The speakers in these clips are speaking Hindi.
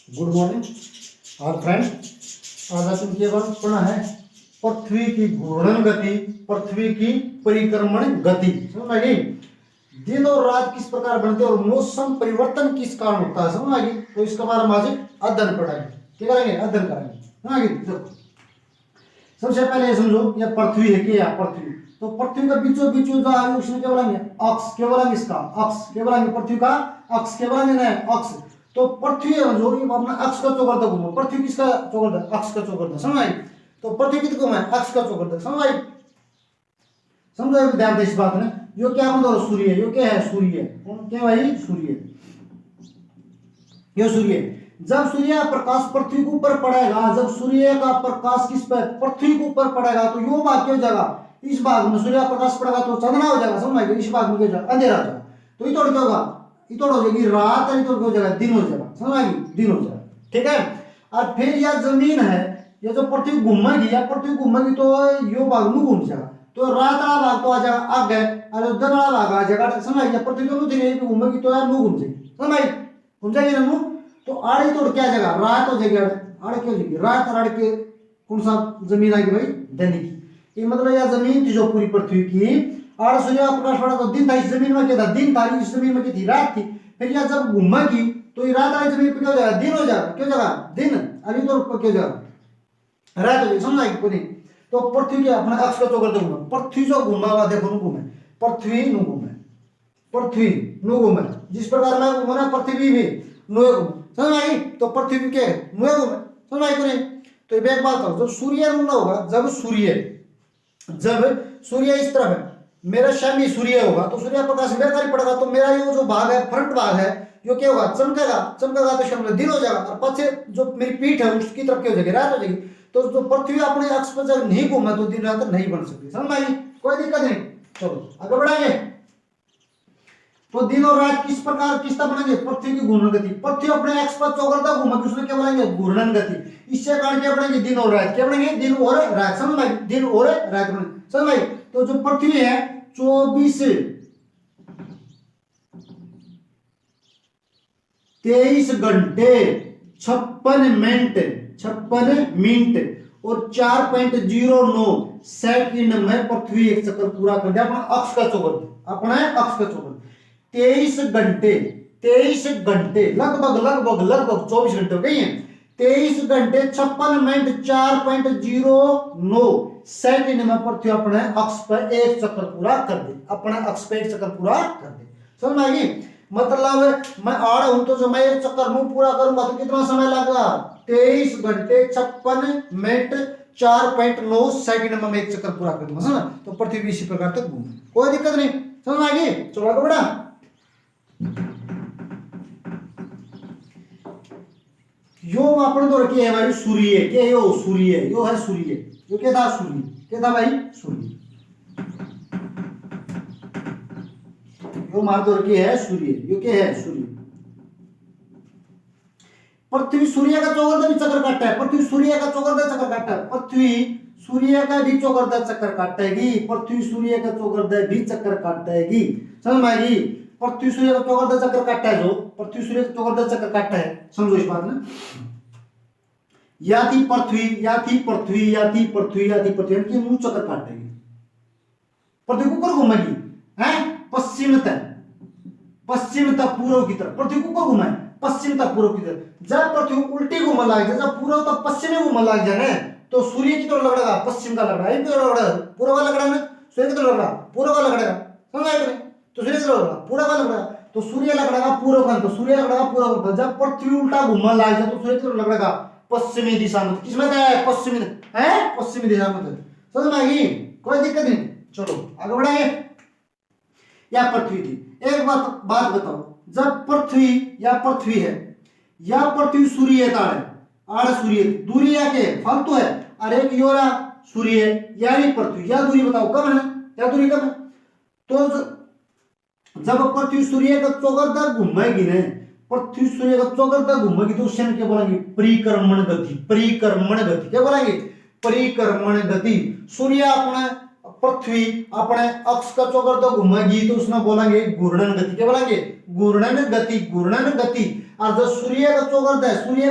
गुड मॉर्निंग और फ्रेंड, आज अपन केवल पढ़ना है पृथ्वी की घूर्णन गति, पृथ्वी की परिक्रमण गति। समझ आ गई? दिन और रात किस प्रकार बनते हैं और मौसम परिवर्तन किस कारण होता है, समझ आ गई? तो इसके बारे में आज अध्ययन पढ़ाएंगे। क्या करेंगे? अध्ययन करेंगे। समझ आ गई? देखो, सबसे पहले समझो, यह पृथ्वी है कि पृथ्वी, तो पृथ्वी का बीचों बीच जो है उसमें क्या बोलेंगे? अक्ष। क्या बोलेंगे? इसका अक्ष। क्या बोलेंगे? पृथ्वी का अक्ष। क्या बोलेंगे? ना अक्ष। तो पृथ्वी है जो अपना अक्ष का चौगर्दक घूमो। पृथ्वी किसका चौगर्दक? अक्ष का चौगर्दक। समझ आई? तो पृथ्वी कितने घूमे? अक्ष का चौगर्दक। समझ आई? समझो, ध्यान दे इस बात में। यो क्या मतलब? सूर्य। यो क्या है? सूर्य। क्या भाई? सूर्य। यो सूर्य। जब सूर्य प्रकाश पृथ्वी के ऊपर पड़ेगा, जब सूर्य का प्रकाश किस पर? पृथ्वी के ऊपर पड़ेगा, तो यो भाग क्या हो जाएगा? इस भाग में सूर्य प्रकाश पड़ेगा तो चंद्रमा हो जाएगा। समझ में? इस भाग में क्या हो जाएगा? अंधेरा हो जाएगा। तो इतोड़ क्या होगा? इतोड़ हो जाएगी रात, और इतोड़ क्या हो जाएगा? दिन हो जाएगा। समझ आएगी? दिन हो जाएगा। ठीक है। और फिर यह जमीन है, ये जो पृथ्वी घूमेगी, या पृथ्वी घूमेगी तो यो भाग में घूम जाएगा, तो रात वाला भाग तो आ जाएगा आगे, और दिन वाला भाग आ जाएगा। समझ आएगी? पृथ्वी तो नहीं घूमेगी तो यार मुंह घूम जाएगी। समझ आई? घूम जाएगी ना मुंह, तो आड़े तोड़ क्या जाएगा? रात हो जाएगी। आड़े क्या हो जाएगी? रात। और आड़े के कौन सा जमीन आएगी भाई? दैनिक की। ये मतलब यह जमीन थी जो पूरी पृथ्वी की, और सूर्य प्रकाश पड़ा तो दिन था। इस जमीन में क्या था? दिन था। इस जमीन में क्या थी? रात थी। फिर यह जब घूमेगी तो ये रात वाली जमीन पर क्या हो जाएगा? दिन हो जाएगा। क्यों जाएगा? दिन। अभी तो क्या हो जाएगा? रात हो जाएगी। समझ आएगी पूरी? तो पृथ्वी के अपना अक्ष का चौगर्दक घूमे। पृथ्वी जो घूमा हुआ देखो, नु घूमे। पृथ्वी नु घूमे। पृथ्वी नु घूमे। जिस प्रकार मैं घूमना, पृथ्वी भी नु घूमे। समझ आई? तो पृथ्वी के नु घूमे। समझ आई पूरी? तो एक बात हो, जब सूर्य नु होगा, जब सूर्य इस तरफ है, मेरा शमी सूर्य होगा, तो सूर्य प्रकाश मेरे तरफ पड़ेगा, तो मेरा ये जो भाग है, फ्रंट भाग है, यो क्या होगा? चमकेगा। चमकेगा तो इसका मतलब दिन हो जाएगा, और पीछे जो मेरी पीठ है उसकी तरफ क्या हो जाएगी? रात हो जाएगी। तो जो पृथ्वी अपने अक्ष पर जब नहीं घूमा तो दिन रात नहीं बन सकती। समझ आई? कोई दिक्कत नहीं। चलो आगे बढ़ाएंगे। तो दिन और रात किस प्रकार किस तरह बनेंगे? पृथ्वी की घूर्णन गति। पृथ्वी अपने अक्ष पर चौगर्दक घूमेगी, उसमें क्या बोलेंगे? घूर्णन गति। इससे कारण क्या बनेंगे? दिन और रात। क्या बनेंगे? दिन और रात। समझ आई? दिन और रात बनेंगे। समझ आई? तो जो पृथ्वी है 24 23 घंटे 56 मिनट और 4.09 सेकंड में पृथ्वी एक चक्कर पूरा कर दिया अपना अक्ष का चौगर्दक। अपना अक्ष का चौगर्दक 23 घंटे लगभग 24 घंटे हो गई है। 23 घंटे 56 मिनट 4.09 सेकंड में पृथ्वी अपने अक्ष पर एक चक्कर पूरा कर दे। अपने अक्ष पर एक चक्कर पूरा कर दे। समझ में आएगी? मतलब मैं आड़ हूं, तो जो मैं एक चक्कर मुंह पूरा करूंगा तो कितना समय लगेगा? 23 घंटे 56 मिनट 4.9 सेकंड में मैं एक चक्कर पूरा कर दूंगा। समझ? तो पृथ्वी इसी प्रकार तक घूमे, कोई दिक्कत नहीं। समझ में आएगी? चलो आगे बढ़ा। यो अपन तो रखी है भाई सूर्य। क्या है? यो सूर्य। यो है सूर्य। यो क्या था? सूर्य। क्या था भाई? सूर्य। यो मार तो रखी है सूर्य। यो क्या है? सूर्य। पृथ्वी सूर्य का चौगर्दक भी चक्कर काटता है। पृथ्वी सूर्य का चौगर्दक चक्कर काटता है। पृथ्वी सूर्य का भी चौगर्दक चक्कर काटेगी। पृथ्वी सूर्य का चौगर्दक भी चक्कर काटेगी। समझ में आएगी? पृथ्वी सूर्य का चौगर्दक चक्कर काटता है, जो पृथ्वी सूर्य का चौगर्दक चक्कर काटता है। समझो इस बात में। या थी पृथ्वी, या थी पृथ्वी, या थी पृथ्वी, या थी पृथ्वी, इनकी मुंह चक्कर काटेगी। पृथ्वी को ऊपर घूमेगी है पश्चिम तक पूर्व की तरफ। पृथ्वी को ऊपर घुमाए पश्चिम तक पूर्व की तरफ। जब पृथ्वी उल्टी घूमने लग जाए, जब पूर्व तक पश्चिम घूमने लग जाए, तो सूर्य की तरफ लगेगा पश्चिम का लगड़ा, इन तरफ लगड़ा पूर्व का लगड़ा ना, सूर्य की तरफ लगड़ा पूर्व का लगड़ेगा। समझ आया? तो सूर्य की तरफ लगड़ा पूर्व का लगड़ा, तो सूर्य लगड़ेगा पूर्व का, तो सूर्य लगड़ेगा पूर्व का। जब पृथ्वी उल्टा घूमने लग जाए तो सूर्य की तरफ लगड़ेगा पश्चिमी दिशा में। किसमें है? पश्चिमी है, पश्चिमी दिशा में। समझ में आएगी? कोई दिक्कत नहीं। चलो आगे बढ़ाएंगे। या पृथ्वी थी। एक बात बताओ, जब पृथ्वी है, या पृथ्वी सूर्य ताड़ है, आड़ सूर्य दूरी या के फालतू है, और एक योरा सूर्य यानी पृथ्वी, या दूरी बताओ कम है? या दूरी कम है? तो जब पृथ्वी सूर्य का चौगर्दक घूमेगी ना, पृथ्वी सूर्य का चौगर्दक घूमेगी, तो उससे क्या बोलेंगे? परिक्रमण गति। परिक्रमण गति क्या बोलेंगे? परिक्रमण गति। सूर्य अपने पृथ्वी अपने अक्ष का चौगर्दक घूमेगी, तो उसमें बोलेंगे घूर्णन गति। क्या बोलेंगे? घूर्णन गति। घूर्णन गति। और जब सूर्य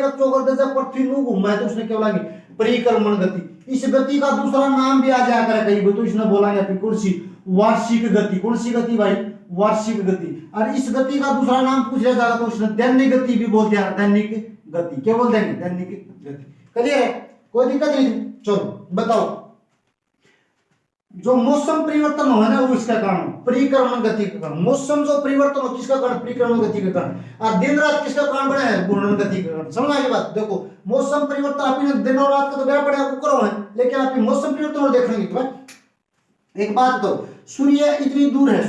का चौगर्द जब पृथ्वी नु घूमा है तो उसने क्या बोलेंगे परिक्रमण गति। इस गति का दूसरा नाम भी आ जाया करेगा कहीं, तो इसने बोलेंगे अपनी कौन सी वार्षिक गति। कौन सी गति भाई? वार्षिक गति। और इस गति का दूसरा नाम पूछ लिया जाएगा तो उसने दैनिक गति भी बोल दिया। दैनिक गति क्या बोल देंगे? दैनिक गति। क्लियर है? कोई दिक्कत नहीं? चलो बताओ, जो मौसम परिवर्तन हो ना वो इसका कारण परिक्रमण गति का कारण। मौसम जो परिवर्तन हो किसका कारण? परिक्रमण गति का कारण। और दिन रात किसका कारण बने हैं? घूर्णन गति का कारण। समझ आई बात? देखो मौसम परिवर्तन आपने दिन और रात का तो गया पड़े आपको करो है, लेकिन आप मौसम परिवर्तन और देख लेंगे तो एक बात तो सूर्य इतनी दूर है,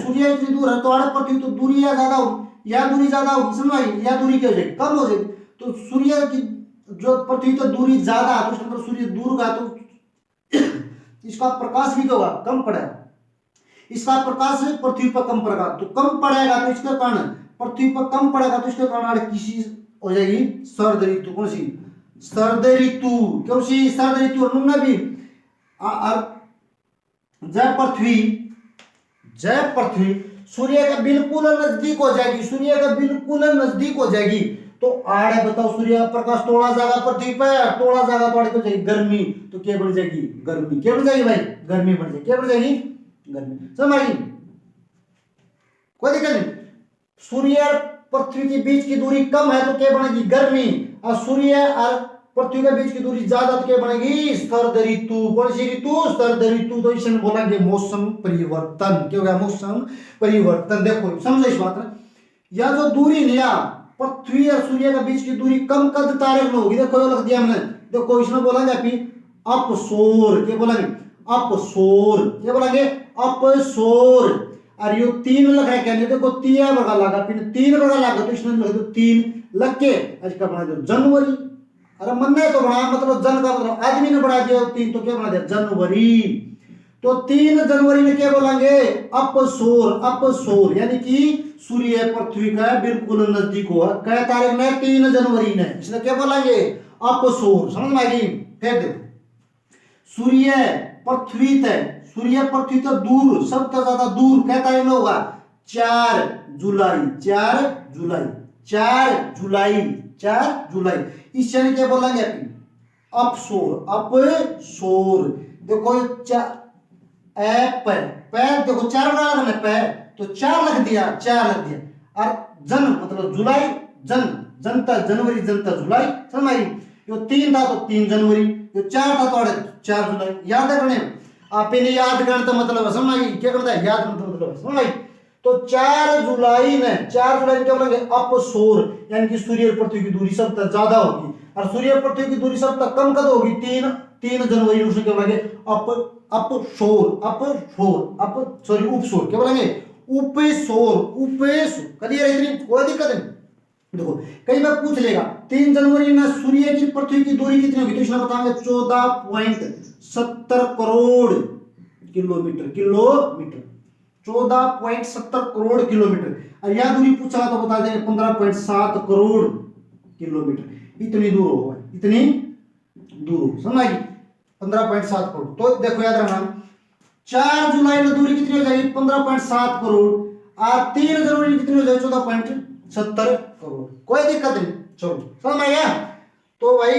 तो आड़े पृथ्वी तो दूरी या ज्यादा होगी, या दूरी ज्यादा होगी। समझ आई? या दूरी क्या हो जाएगी? कम हो जाएगी। तो सूर्य की जो पृथ्वी तो दूरी ज्यादा है, तो उसके अंदर सूर्य दूर का तो इसका प्रकाश भी क्या होगा? कम पड़ेगा। इसका प्रकाश पृथ्वी पर कम पड़ेगा, तो कम पड़ेगा तो इसका कारण पृथ्वी पर कम पड़ेगा तो इसके कारण किसी हो जाएगी शरद ऋतु। कौन सी? शरद ऋतु। कौन सी? शरद ऋतु। और उन्होंने भी जय पृथ्वी सूर्य के बिल्कुल नजदीक हो जाएगी, तो आड़े बताओ सूर्य का प्रकाश थोड़ा जाएगा पृथ्वी पर, थोड़ा जाएगा तो आड़े को जाएगी गर्मी। तो क्या बन जाएगी? गर्मी। क्या बन जाएगी भाई? गर्मी बन जाएगी। क्या बन जाएगी? गर्मी। समझ आई? कोई दिक्कत नहीं। सूर्य और पृथ्वी के बीच की दूरी कम है तो क्या बनेगी? गर्मी। और सूर्य और पृथ्वी के बीच की दूरी ज्यादा तो क्या बनेगी? शरद ऋतु। कौन सी ऋतु? शरद ऋतु। तो इसे बोलेंगे मौसम परिवर्तन। क्या हो गया? मौसम परिवर्तन। देखो समझो इस बात में, यह जो दूरी लिया पृथ्वी और सूर्य के बीच की दूरी कम कद तारे में होगी। देखो लग दिया हमने। देखो इसमें बोलेंगे अभी अपसोर। क्या बोलेंगे? अपसोर। क्या बोलेंगे? अपसोर। और ये तीन लगा क्या? देखो तीन लगा लगा, फिर तीन लगा लगा तो इसमें लगा दो तीन लग के इसका बना दो जनवरी। अरे मन ने तो बनाया, मतलब जन का मतलब आदमी ने बढ़ा दिया तीन, तो क्या बना दिया? जनवरी। तो 3 जनवरी में क्या बोलेंगे? अपसोर। यानी कि सूर्य पृथ्वी का बिल्कुल नजदीक हुआ। क्या तारीख में? 3 जनवरी ने। इसने क्या बोलेंगे? अपसोर। समझ में आई? फिर देखो सूर्य पृथ्वी तो दूर, सबसे ज्यादा दूर क्या तारीख में होगा? 4 जुलाई। इस क्षण क्या बोलेंगे? अपसोर। देखो पैर देखो 4 बना है पैर, तो 4 लग दिया। और जन मतलब जुलाई, जनता जनवरी, जनता जुलाई। समझ आई? यो 3 था तो 3 जनवरी, यो 4 था तो 4 जुलाई। याद है करने आप इन्हें याद करने का मतलब समझ आई? क्या करता है? याद मतलब समझ आई? तो 4 जुलाई में क्या बोलेंगे? अपसोर। यानी कि सूर्य और पृथ्वी की दूरी सबसे ज्यादा होगी और सूर्य और पृथ्वी की दूरी सबसे कम कद होगी 3 जनवरी। उसने क्या बोलेंगे? उपसोर। क्या बोलेंगे? उपसोर। क्लियर? इतनी कोई दिक्कत नहीं। देखो कई बार पूछ लेगा 3 जनवरी में सूर्य की पृथ्वी की दूरी कितनी होगी, तो इसमें बताएंगे 14.70 करोड़ किलोमीटर। 14.70 करोड़ किलोमीटर। और यह दूरी पूछा तो बता देंगे 15.7 करोड़ किलोमीटर। इतनी दूर होगा, समझ आई? 15.7 करोड़। तो देखो याद रखना 4 जुलाई में दूरी कितनी हो जाएगी? 15.7 करोड़। और 3 जनवरी कितनी हो जाएगी? 14.70 करोड़। कोई दिक्कत नहीं। चलो समझ में आया? तो भाई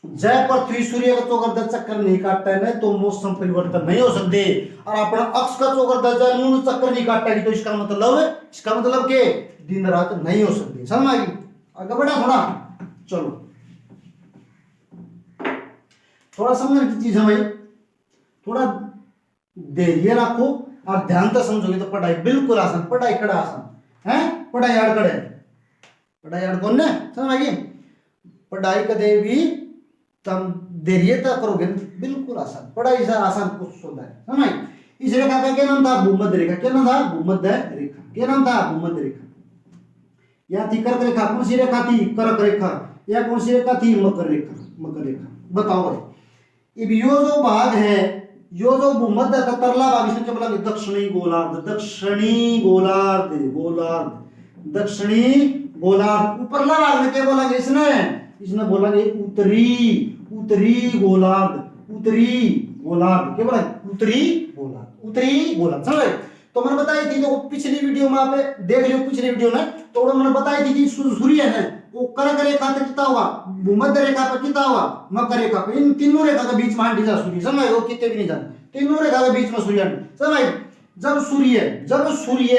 जय पृथ्वी सूर्य का चौगर्दा चक्कर नहीं काटता है तो मौसम परिवर्तन नहीं हो सकते। और अपना अक्ष का चौगर्दा चक्कर नहीं काटता है तो इसका मतलब के दिन रात नहीं हो सकते। समझ में आएगी? आगे बढ़ा थोड़ा। चलो थोड़ा समझने की चीज है भाई, थोड़ा धैर्य रखो और ध्यान से समझोगे तो पढ़ाई बिल्कुल आसान। पढ़ाई कड़ा आसान है, पढ़ाई यार कड़े, पढ़ाई यार कौन ने? समझ आएगी? पढ़ाई कदे भी तुम धैर्यता करोगे बिल्कुल आसान। पढ़ाई से आसान कुछ होता है। समझ आई? इस रेखा का क्या नाम था? भूमध्य रेखा। क्या नाम था? भूमध्य रेखा। क्या नाम था? भूमध्य रेखा। या थी कर्क रेखा। कौन सी रेखा थी? कर्क रेखा। या कौन सी रेखा थी? मकर रेखा। बताओ भाई अब यो जो भाग है, यो जो भूमध्य का तरला भाग, इसने क्या बोला? दक्षिणी गोलार्ध। ऊपरला भाग में क्या बोलेंगे? इसने बोलेंगे उत्तरी गोलार्ध। क्या बोला? उत्तरी गोलार्ध। समझ? तो मैंने बताई थी, देखो पिछली वीडियो में आप देख लियो, पिछली वीडियो में तो मैंने बताई थी कि सूर्य है वो कर्क रेखा पे कितना हुआ, भूमध्य रेखा पे कितना हुआ, मकर रेखा पे, इन तीनों रेखा के बीच में हांडी जा सूर्य, समझ वो कितने भी नहीं जाते, तीनों रेखा के बीच में सूर्य, समझ। जब सूर्य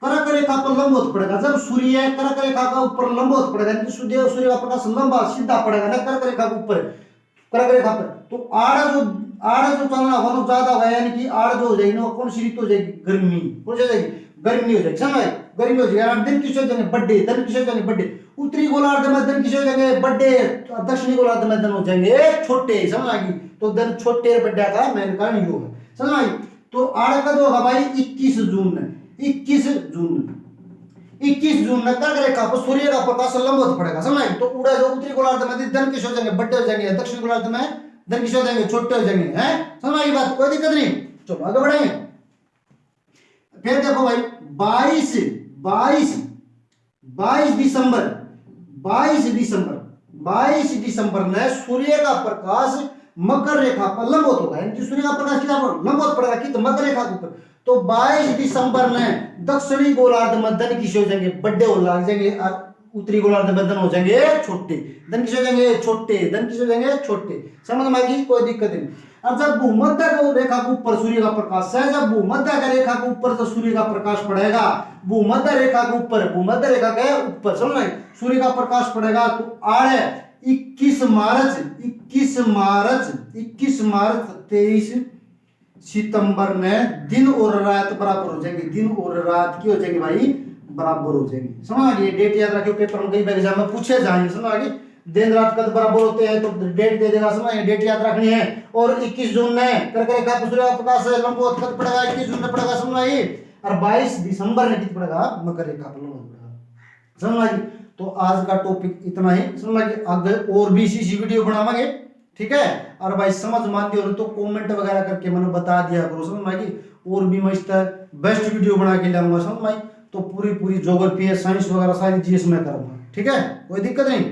कर्क रेखा पर लंबवत पड़ेगा, जब सूर्य कर्क रेखा का ऊपर लंबवत पड़ेगा, सूर्य का प्रकाश लंबा सीधा पड़ेगा ना कर्क रेखा के ऊपर, कर्क रेखा पर, तो आड़ जो चलना होगा तो ज्यादा होगा, यानी कि आड़ जो हो जाएगी ना कौन सी ऋतु हो जाएगी, गर्मी, कौन सी हो जाएगी, गर्मी हो जाएगी, समझ, गर्मी हो जाएगी। दिन किसे हो जाएंगे बड्डे, दिन किसे हो जाएंगे बड्डे, उत्तरी गोलार्ध में दिन किसे हो जाएंगे बड्डे, दक्षिणी गोलार्ध में दिन हो जाएंगे छोटे, समझ आ गई। तो दिन छोटे बड्डे का मेन कारण यो है, समझ आई। तो आड़ कब होगा भाई 21 जून 21 जून में कर्क रेखा पर सूर्य का प्रकाश लंबवत पड़ेगा, समझ। तो उड़ा जो उत्तरी गोलार्ध में दिन किसे हो जाएंगे बड्डे हो जाएंगे, दक्षिण गोलार्ध में दिन किसे हो जाएंगे छोटे हो जाएंगे, हैं, समझ आई बात, कोई दिक्कत नहीं। चलो आगे बढ़ेंगे। फिर देखो भाई 22 दिसंबर में सूर्य का प्रकाश मकर रेखा पर लंबवत होगा, यानी सूर्य का प्रकाश कितना पर लंबवत पड़ेगा कि तो मकर रेखा के ऊपर। तो 22 दिसंबर में दक्षिणी गोलार्ध में दिन किसे हो जाएंगे बड्डे हो लग जाएंगे, उत्तरी गोलार्ध में दिन हो जाएंगे छोटे, दिन किसे हो जाएंगे छोटे, दिन किसे हो जाएंगे छोटे, समझ में आएगी, कोई दिक्कत नहीं। और जब भूमध्य रेखा के ऊपर सूर्य का प्रकाश है, जब भूमध्य रेखा के ऊपर जो सूर्य का प्रकाश पड़ेगा, भूमध्य रेखा के ऊपर, भूमध्य रेखा के ऊपर समझ में सूर्य का प्रकाश पड़ेगा, तो आड़े 21 मार्च 23 सितंबर में दिन और रात बराबर हो जाएंगे, दिन और रात की हो जाएंगे भाई बराबर हो जाएंगे, समझ आ गई। डेट याद रखियो, पेपर में कई बार एग्जाम में पूछे जाएंगे, समझ आ गई। दिन रात कद बराबर होते हैं तो डेट दे देगा, समझ, डेट याद रखनी है। और 21 जून में कर्क रेखा पर सूर्य का प्रकाश लंबवत कद पड़ेगा, 21 जून में पड़ेगा, समझ आई। और 22 दिसंबर में कितना पड़ेगा मकर रेखा पर लंबवत पड़ेगा, समझ आई। तो आज का टॉपिक इतना ही, समझ आई। आगे और भी इसी वीडियो बनावांगे, ठीक है। और भाई समझ मानते हो तो कमेंट वगैरह करके मैंने बता दिया करो, समझ आई। और भी मैं इस तरह बेस्ट वीडियो बना के लाऊंगा, समझ आई। तो पूरी ज्योग्राफी साइंस वगैरह सारी चीज मैं करूंगा, ठीक है, कोई दिक्कत नहीं।